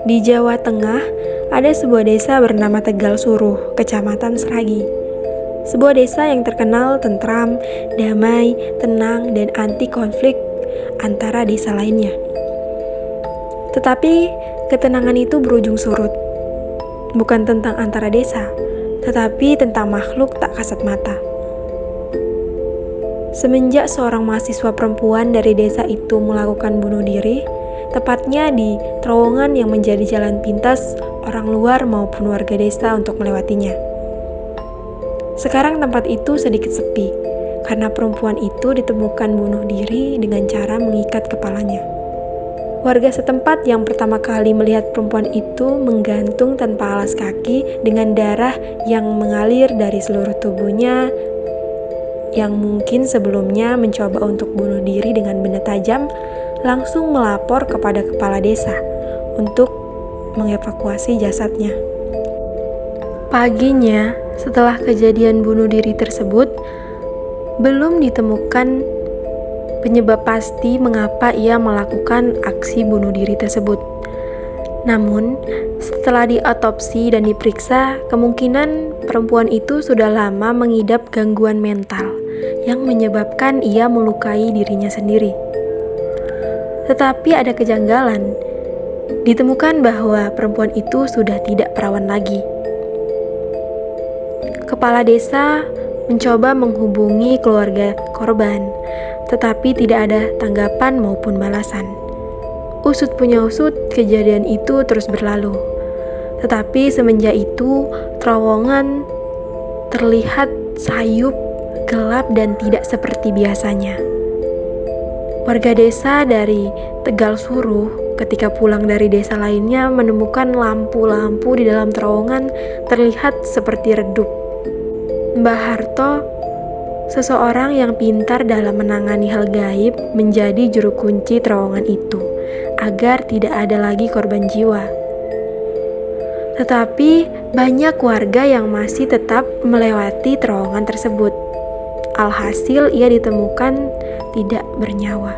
Di Jawa Tengah, ada sebuah desa bernama Tegal Suruh, Kecamatan Seragi. Sebuah desa yang terkenal tentram, damai, tenang, dan anti konflik antara desa lainnya. Tetapi, ketenangan itu berujung surut. Bukan tentang antara desa, tetapi tentang makhluk tak kasat mata. Semenjak seorang mahasiswa perempuan dari desa itu melakukan bunuh diri, tepatnya di terowongan yang menjadi jalan pintas orang luar maupun warga desa untuk melewatinya. Sekarang tempat itu sedikit sepi, karena perempuan itu ditemukan bunuh diri dengan cara mengikat kepalanya. Warga setempat yang pertama kali melihat perempuan itu menggantung tanpa alas kaki dengan darah yang mengalir dari seluruh tubuhnya, yang mungkin sebelumnya mencoba untuk bunuh diri dengan benda tajam, langsung melapor kepada kepala desa untuk mengevakuasi jasadnya. Paginya, setelah kejadian bunuh diri tersebut, belum ditemukan penyebab pasti mengapa ia melakukan aksi bunuh diri tersebut. Namun, setelah diotopsi dan diperiksa, kemungkinan perempuan itu sudah lama mengidap gangguan mental yang menyebabkan ia melukai dirinya sendiri. Tetapi ada kejanggalan. Ditemukan bahwa perempuan itu sudah tidak perawan lagi. Kepala desa mencoba menghubungi keluarga korban, tetapi tidak ada tanggapan maupun balasan. Usut punya usut, kejadian itu terus berlalu. Tetapi semenjak itu, terowongan terlihat sayup, gelap, dan tidak seperti biasanya. Warga desa dari Tegal Suruh ketika pulang dari desa lainnya menemukan lampu-lampu di dalam terowongan terlihat seperti redup. Mbah Harto, seseorang yang pintar dalam menangani hal gaib, menjadi juru kunci terowongan itu agar tidak ada lagi korban jiwa. Tetapi banyak warga yang masih tetap melewati terowongan tersebut. Alhasil ia ditemukan tidak bernyawa.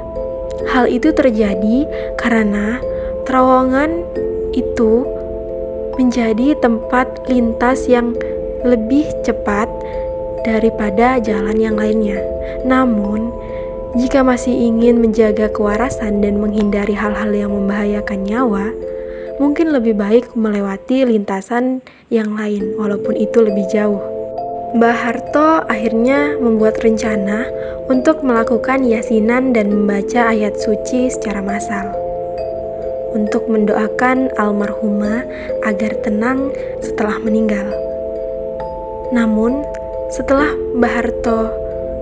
Hal itu terjadi karena terowongan itu menjadi tempat lintas yang lebih cepat daripada jalan yang lainnya. Namun, jika masih ingin menjaga kewarasan dan menghindari hal-hal yang membahayakan nyawa, mungkin lebih baik melewati lintasan yang lain walaupun itu lebih jauh. Mbah Harto akhirnya membuat rencana untuk melakukan yasinan dan membaca ayat suci secara massal untuk mendoakan almarhumah agar tenang setelah meninggal. Namun, setelah Mbah Harto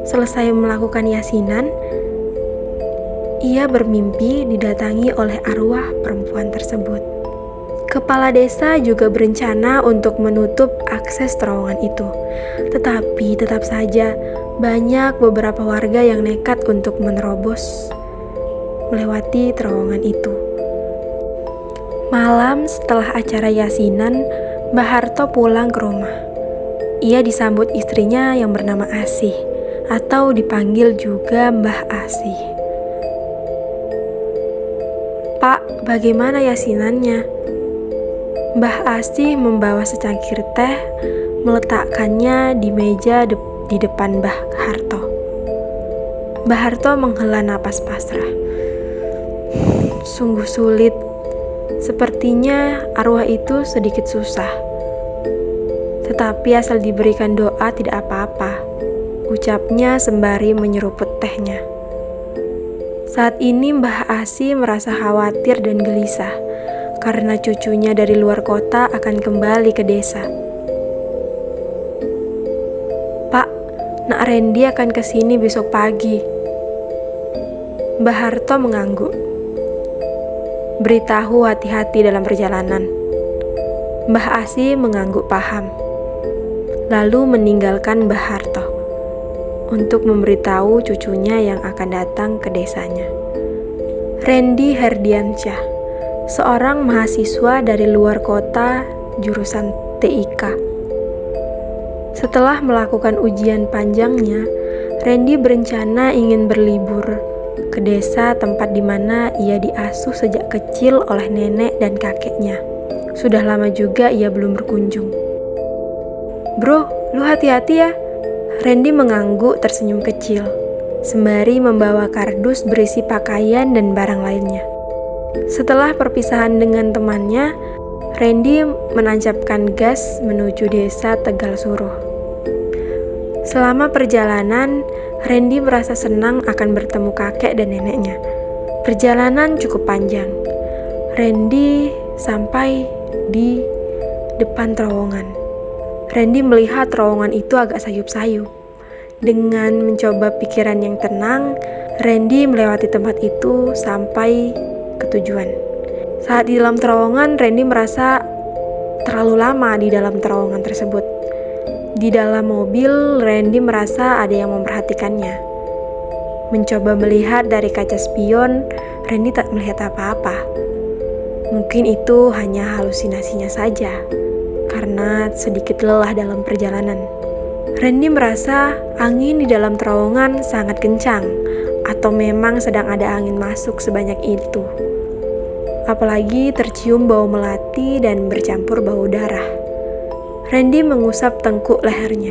selesai melakukan yasinan, ia bermimpi didatangi oleh arwah perempuan tersebut. Kepala desa juga berencana untuk menutup akses terowongan itu. Tetapi tetap saja banyak beberapa warga yang nekat untuk menerobos melewati terowongan itu. Malam setelah acara yasinan, Mbah Harto pulang ke rumah. Ia disambut istrinya yang bernama Asih, atau dipanggil juga Mbah Asih. "Pak, bagaimana yasinannya?" Mbah Asih membawa secangkir teh, meletakkannya di meja di depan Mbah Harto. Mbah Harto menghela napas pasrah. Sungguh sulit. Sepertinya arwah itu sedikit susah. Tetapi asal diberikan doa tidak apa-apa, ucapnya sembari menyeruput tehnya. Saat ini Mbah Asih merasa khawatir dan gelisah karena cucunya dari luar kota akan kembali ke desa. "Pak, Nak Rendi akan kesini besok pagi." Mbah Harto mengangguk. "Beritahu hati-hati dalam perjalanan." Mbah Asih mengangguk paham, lalu meninggalkan Mbah Harto untuk memberitahu cucunya yang akan datang ke desanya. Rendi Herdiansyah, seorang mahasiswa dari luar kota jurusan TIK. Setelah melakukan ujian panjangnya, Rendi berencana ingin berlibur ke desa tempat di mana ia diasuh sejak kecil oleh nenek dan kakeknya. Sudah lama juga ia belum berkunjung. "Bro, lu hati-hati ya." Randy mengangguk tersenyum kecil, sembari membawa kardus berisi pakaian dan barang lainnya. Setelah perpisahan dengan temannya, Randy menancapkan gas menuju desa Tegal Suruh. Selama perjalanan, Randy merasa senang akan bertemu kakek dan neneknya. Perjalanan cukup panjang. Randy sampai di depan terowongan. Randy melihat terowongan itu agak sayup-sayup. Dengan mencoba pikiran yang tenang, Randy melewati tempat itu sampai ke tujuan. Saat di dalam terowongan, Randy merasa terlalu lama di dalam terowongan tersebut. Di dalam mobil, Randy merasa ada yang memperhatikannya. Mencoba melihat dari kaca spion, Randy tak melihat apa-apa. Mungkin itu hanya halusinasinya saja, karena sedikit lelah dalam perjalanan. Randy merasa angin di dalam terowongan sangat kencang, atau memang sedang ada angin masuk sebanyak itu. Apalagi tercium bau melati dan bercampur bau darah. Randy mengusap tengkuk lehernya,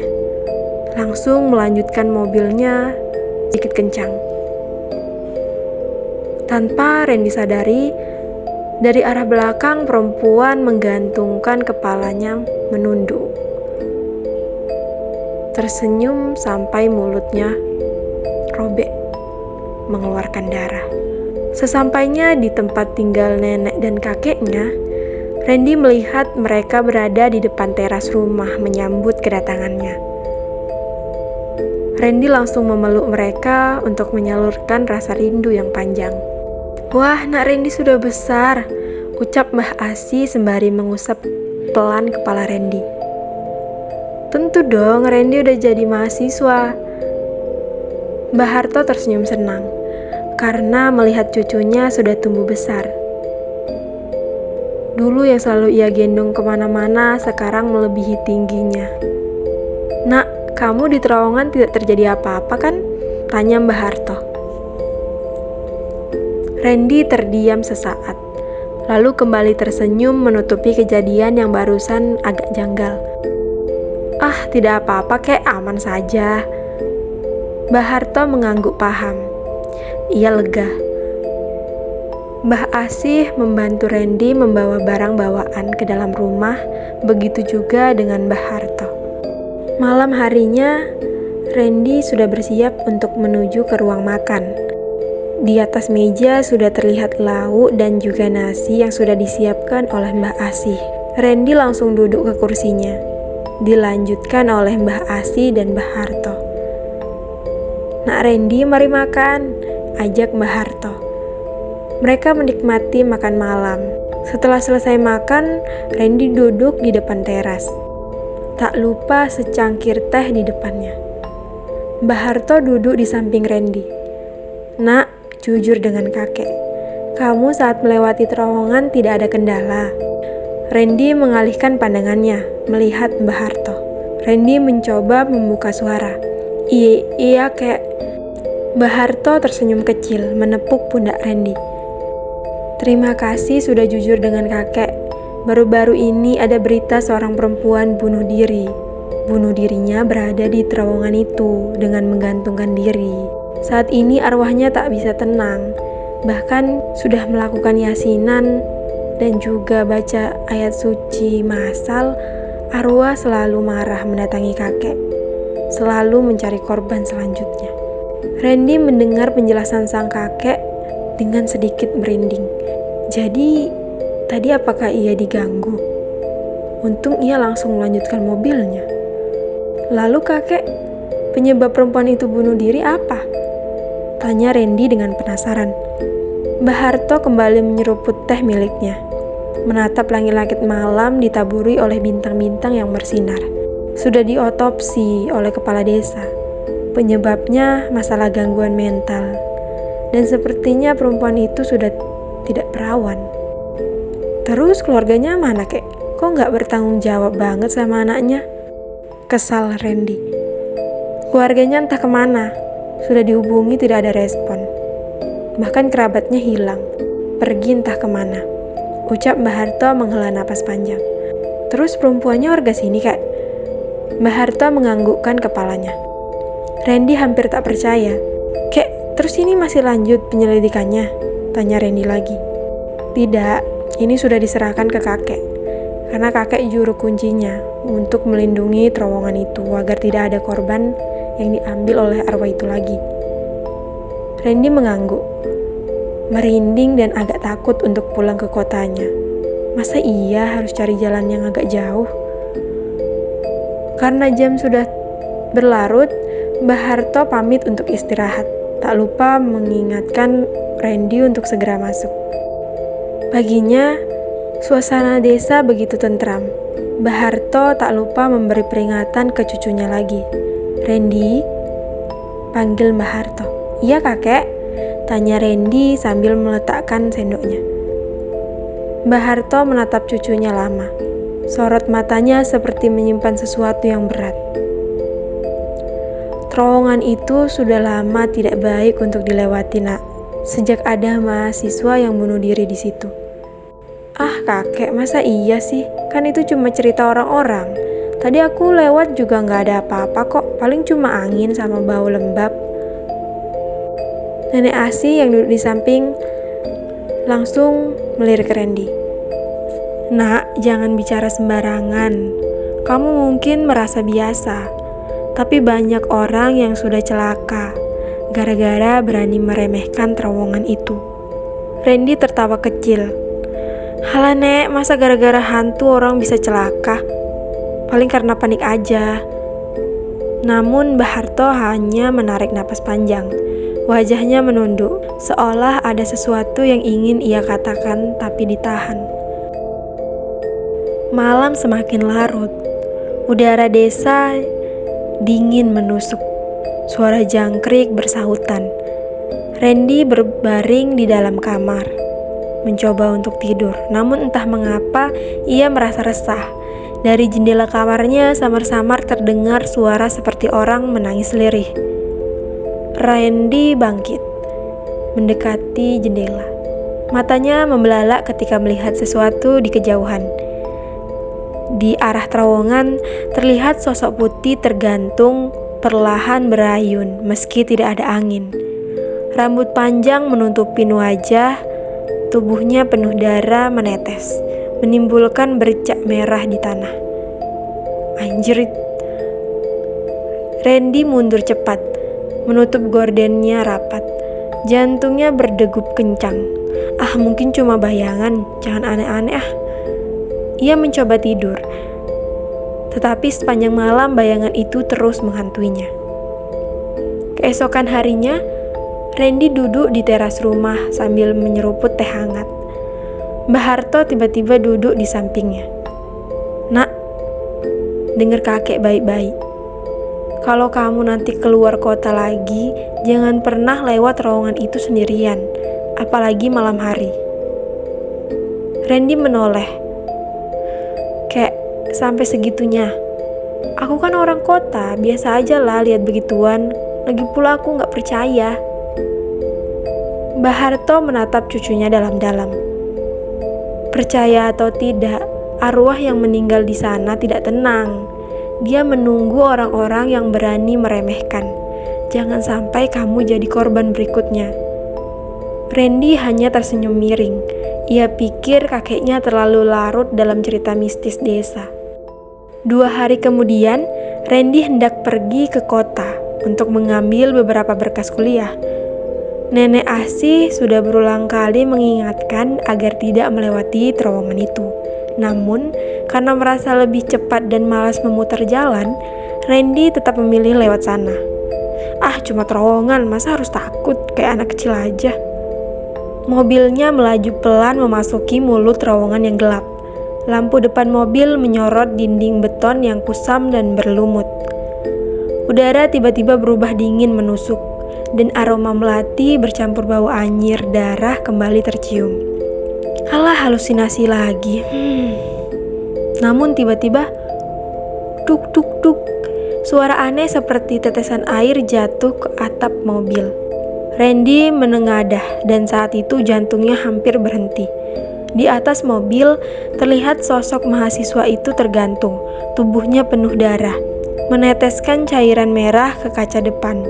langsung melanjutkan mobilnya sedikit kencang. Tanpa Randy sadari, dari arah belakang perempuan menggantungkan kepalanya menunduk. Tersenyum sampai mulutnya robek, mengeluarkan darah. Sesampainya di tempat tinggal nenek dan kakeknya, Randy melihat mereka berada di depan teras rumah menyambut kedatangannya. Randy langsung memeluk mereka untuk menyalurkan rasa rindu yang panjang. "Wah, nak Randy sudah besar," ucap Mbah Asi sembari mengusap pelan kepala Randy. "Tentu dong, Randy udah jadi mahasiswa." Mbah Harto tersenyum senang karena melihat cucunya sudah tumbuh besar. Dulu yang selalu ia gendong kemana-mana sekarang melebihi tingginya. "Nak, kamu di terowongan tidak terjadi apa-apa kan?" tanya Mbah Harto. Randy terdiam sesaat, lalu kembali tersenyum menutupi kejadian yang barusan agak janggal. "Ah, tidak apa-apa kek, aman saja." Mbah Harto mengangguk paham. Ia lega. Mbah Asih membantu Randy membawa barang bawaan ke dalam rumah, begitu juga dengan Mbah Harto. Malam harinya, Randy sudah bersiap untuk menuju ke ruang makan. Di atas meja sudah terlihat lauk dan juga nasi yang sudah disiapkan oleh Mbah Asih. Randy langsung duduk ke kursinya, dilanjutkan oleh Mbah Asih dan Mbah Harto. "Nak Randy, mari makan," ajak Mbah Harto. Mereka menikmati makan malam. Setelah selesai makan, Randy duduk di depan teras. Tak lupa secangkir teh di depannya. Mbah Harto duduk di samping Randy. "Nak, jujur dengan kakek, kamu saat melewati terowongan tidak ada kendala?" Randy mengalihkan pandangannya, melihat Mbah Harto. Randy mencoba membuka suara. Iya kek." Mbah Harto tersenyum kecil, menepuk pundak Randy. "Terima kasih sudah jujur dengan kakek. Baru-baru ini ada berita seorang perempuan bunuh diri. Bunuh dirinya berada di terowongan itu dengan menggantungkan diri. Saat ini arwahnya tak bisa tenang, bahkan sudah melakukan yasinan dan juga baca ayat suci massal. Arwah selalu marah mendatangi kakek, selalu mencari korban selanjutnya." Randy mendengar penjelasan sang kakek dengan sedikit merinding. Jadi, tadi apakah ia diganggu? Untung ia langsung melanjutkan mobilnya. "Lalu kakek, penyebab perempuan itu bunuh diri apa?" tanya Randy dengan penasaran. Mbah Harto kembali menyeruput teh miliknya, menatap langit-langit malam ditaburi oleh bintang-bintang yang bersinar. Sudah diotopsi oleh kepala desa. Penyebabnya masalah gangguan mental. Dan sepertinya perempuan itu sudah tidak perawan. "Terus keluarganya mana kek? Kok nggak bertanggung jawab banget sama anaknya?" kesal Randy. "Keluarganya entah kemana. Sudah dihubungi tidak ada respon." Bahkan kerabatnya hilang, pergi entah kemana. Ucap Mbah Harto menghela napas panjang. Terus perempuannya warga sini, Kak? Mbah Harto menganggukkan kepalanya. Randy hampir tak percaya. Kek, terus ini masih lanjut penyelidikannya? Tanya Randy lagi. Tidak, ini sudah diserahkan ke kakek. Karena kakek juru kuncinya untuk melindungi terowongan itu agar tidak ada korban yang diambil oleh arwah itu lagi. Randy mengangguk, merinding dan agak takut untuk pulang ke kotanya. Masa iya harus cari jalan yang agak jauh? Karena jam sudah berlarut, Mbah Harto pamit untuk istirahat. Tak lupa mengingatkan Randy untuk segera masuk. Paginya, suasana desa begitu tentram. Mbah Harto tak lupa memberi peringatan ke cucunya lagi. Randy, panggil Mbah Harto. Iya kakek, tanya Randy sambil meletakkan sendoknya. Mbah Harto menatap cucunya lama. Sorot matanya seperti menyimpan sesuatu yang berat. Terowongan itu sudah lama tidak baik untuk dilewati, nak. Sejak ada mahasiswa yang bunuh diri di situ. Ah kakek, masa iya sih? Kan itu cuma cerita orang-orang. Tadi aku lewat juga nggak ada apa-apa kok. Paling cuma angin sama bau lembab. Nenek Asi yang duduk di samping langsung melirik Randy. Nak, jangan bicara sembarangan. Kamu mungkin merasa biasa, tapi banyak orang yang sudah celaka gara-gara berani meremehkan terowongan itu. Randy tertawa kecil. Halah nek, masa gara-gara hantu orang bisa celaka? Paling karena panik aja. Namun Mbah Harto hanya menarik napas panjang. Wajahnya menunduk, seolah ada sesuatu yang ingin ia katakan tapi ditahan. Malam semakin larut. Udara desa dingin menusuk. Suara jangkrik bersahutan. Randy berbaring di dalam kamar, mencoba untuk tidur. Namun entah mengapa ia merasa resah. Dari jendela kamarnya samar-samar terdengar suara seperti orang menangis lirih. Randy bangkit, mendekati jendela. Matanya membelalak ketika melihat sesuatu di kejauhan. Di arah terowongan terlihat sosok putih tergantung perlahan berayun meski tidak ada angin. Rambut panjang menutupi wajah, tubuhnya penuh darah menetes, menimbulkan bercak merah di tanah. Anjrit. Randy mundur cepat, menutup gordennya rapat. Jantungnya berdegup kencang. Ah, mungkin cuma bayangan, jangan aneh-aneh ah. Ia mencoba tidur, tetapi sepanjang malam bayangan itu terus menghantuinya. Keesokan harinya, Randy duduk di teras rumah sambil menyeruput teh hangat. Mbah Harto tiba-tiba duduk di sampingnya. Nak, dengar kakek baik-baik. Kalau kamu nanti keluar kota lagi, jangan pernah lewat terowongan itu sendirian, apalagi malam hari. Randy menoleh. Kek, sampai segitunya. Aku kan orang kota, biasa aja lah lihat begituan. Lagi pula aku gak percaya. Mbah Harto menatap cucunya dalam-dalam. Percaya atau tidak, arwah yang meninggal di sana tidak tenang. Dia menunggu orang-orang yang berani meremehkan. Jangan sampai kamu jadi korban berikutnya. Randy hanya tersenyum miring. Ia pikir kakeknya terlalu larut dalam cerita mistis desa. 2 hari kemudian, Randy hendak pergi ke kota untuk mengambil beberapa berkas kuliah. Nenek Asi sudah berulang kali mengingatkan agar tidak melewati terowongan itu. Namun, karena merasa lebih cepat dan malas memutar jalan, Randy tetap memilih lewat sana. Ah, cuma terowongan, masa harus takut kayak anak kecil aja. Mobilnya melaju pelan memasuki mulut terowongan yang gelap. Lampu depan mobil menyorot dinding beton yang kusam dan berlumut. Udara tiba-tiba berubah dingin menusuk, dan aroma melati bercampur bau anyir darah kembali tercium. Alah, halusinasi lagi. Namun tiba-tiba, duk duk duk, suara aneh seperti tetesan air jatuh ke atap mobil. Randy menengadah dan saat itu jantungnya hampir berhenti. Di atas mobil, terlihat sosok mahasiswa itu tergantung, tubuhnya penuh darah, meneteskan cairan merah ke kaca depan.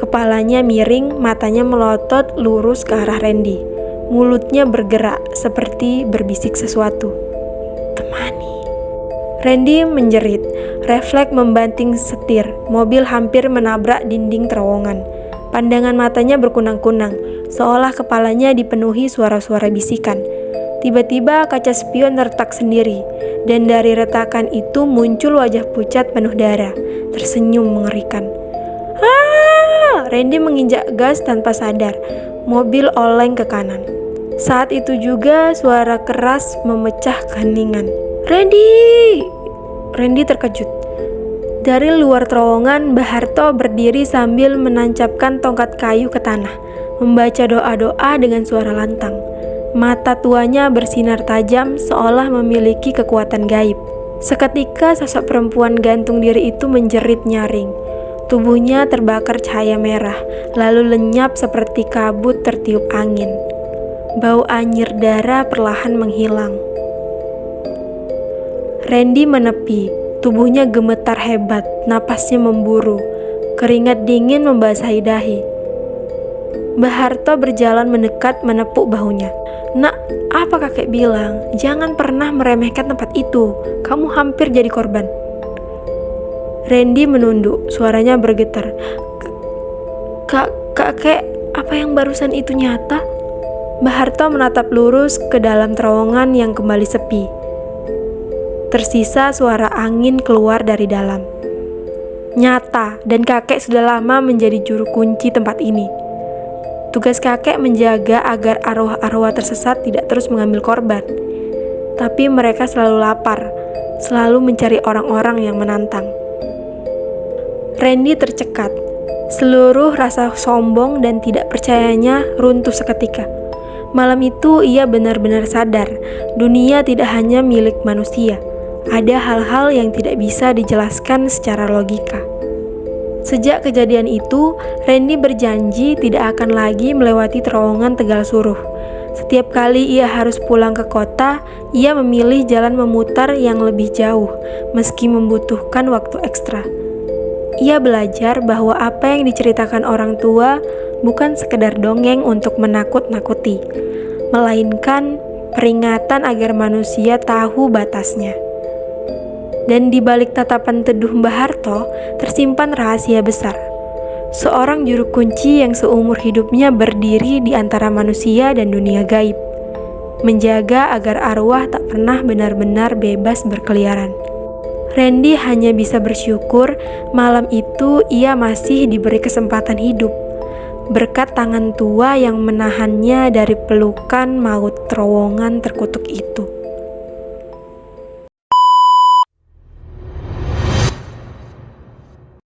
Kepalanya miring, matanya melotot lurus ke arah Randy. Mulutnya bergerak seperti berbisik sesuatu. "Temani." Randy menjerit, refleks membanting setir. Mobil hampir menabrak dinding terowongan. Pandangan matanya berkunang-kunang, seolah kepalanya dipenuhi suara-suara bisikan. Tiba-tiba kaca spion retak sendiri, dan dari retakan itu muncul wajah pucat penuh darah, tersenyum mengerikan. "Ah!" Randy menginjak gas tanpa sadar. Mobil oleng ke kanan. Saat itu juga suara keras memecah keheningan. "Randy!" Randy terkejut. Dari luar terowongan, Baharto berdiri sambil menancapkan tongkat kayu ke tanah, membaca doa-doa dengan suara lantang. Mata tuanya bersinar tajam seolah memiliki kekuatan gaib. Seketika sosok perempuan gantung diri itu menjerit nyaring. Tubuhnya terbakar cahaya merah, lalu lenyap seperti kabut tertiup angin. Bau anyir darah perlahan menghilang. Randy menepi, tubuhnya gemetar hebat, napasnya memburu. Keringat dingin membasahi dahi. Baharto berjalan mendekat menepuk bahunya. "Nak, apa kakek bilang? Jangan pernah meremehkan tempat itu. Kamu hampir jadi korban." Randy menunduk, suaranya bergetar. Kakek, apa yang barusan itu nyata?" Baharto menatap lurus ke dalam terowongan yang kembali sepi. Tersisa suara angin keluar dari dalam. Nyata, dan kakek sudah lama menjadi juru kunci tempat ini. Tugas kakek menjaga agar arwah-arwah tersesat tidak terus mengambil korban. Tapi mereka selalu lapar, selalu mencari orang-orang yang menantang. Randy tercekat. Seluruh rasa sombong dan tidak percayanya runtuh seketika. Malam itu ia benar-benar sadar, dunia tidak hanya milik manusia. Ada hal-hal yang tidak bisa dijelaskan secara logika. Sejak kejadian itu, Randy berjanji tidak akan lagi melewati terowongan Tegal Suruh. Setiap kali ia harus pulang ke kota, ia memilih jalan memutar yang lebih jauh, meski membutuhkan waktu ekstra. Ia belajar bahwa apa yang diceritakan orang tua bukan sekedar dongeng untuk menakut-nakuti, melainkan peringatan agar manusia tahu batasnya. Dan di balik tatapan teduh Baharto tersimpan rahasia besar. Seorang juru kunci yang seumur hidupnya berdiri di antara manusia dan dunia gaib, menjaga agar arwah tak pernah benar-benar bebas berkeliaran. Randy hanya bisa bersyukur malam itu ia masih diberi kesempatan hidup, berkat tangan tua yang menahannya dari pelukan maut terowongan terkutuk itu.